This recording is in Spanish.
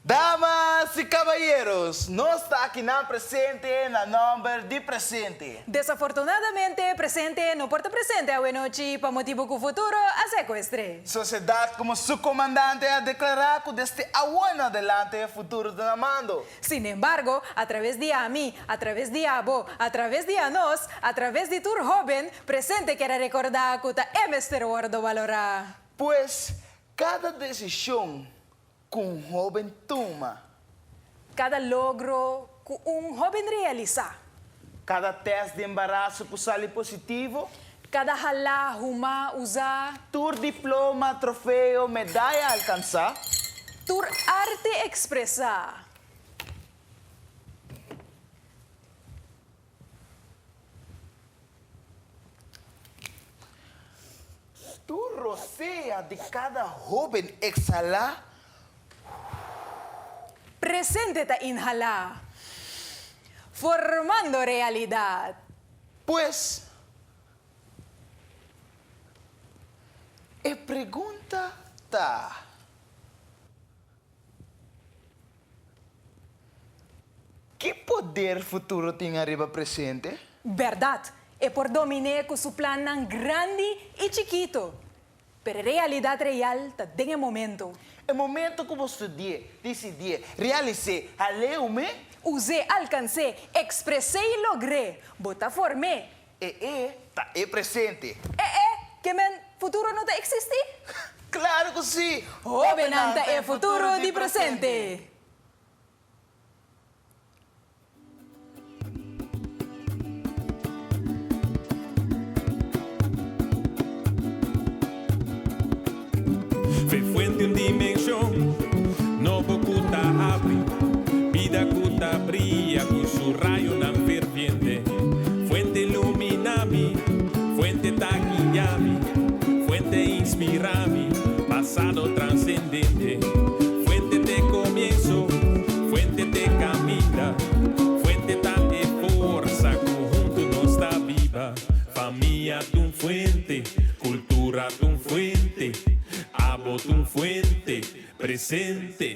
Damas e caballeros, nós está aqui na presente na número de presente. Desafortunadamente, presente não porta presente a noite para motivo que o futuro a sequestre. Sociedade como seu comandante a declarar que desde agora adelante o futuro está amando. Sin embargo, a través de a mí, a través de a vos, a través de a nós, a través de tur joven, presente quer recordar que é Mr. Wordo valorar. Pois cada decisão que um jovem toma, Cada logro que joven realiza, cada teste de embaraço que sai positivo, cada jalá, huma, usar, tur diploma, troféu, medalha alcançar, tur arte expressar. tu roceia de cada jovem exalar, Presente ta inhala, formando realidad. pois a pergunta tá: que poder futuro tem arriba presente? Verdad, é por dominar com su plan nan grande e chiquito. Pero realidad real ta den momento. O momento que você decidir, realizar, aleume, Usé, alcancé, expressé e logré. Bota formé. tá presente. Que men futuro não te existe? Claro que sim! Jovenanta é futuro de presente. Fe fuente en dimensión, no bocuta abre, vida cuta brilla con su rayo tan ferviente. Fuente iluminami, fuente taquillami, fuente inspirami, pasado trascendente. Fuente de comienzo, fuente de camina, fuente tan de fuerza, conjunto no está viva. Familia tu fuente, cultura tu fuente. Abo tu fuente, presente.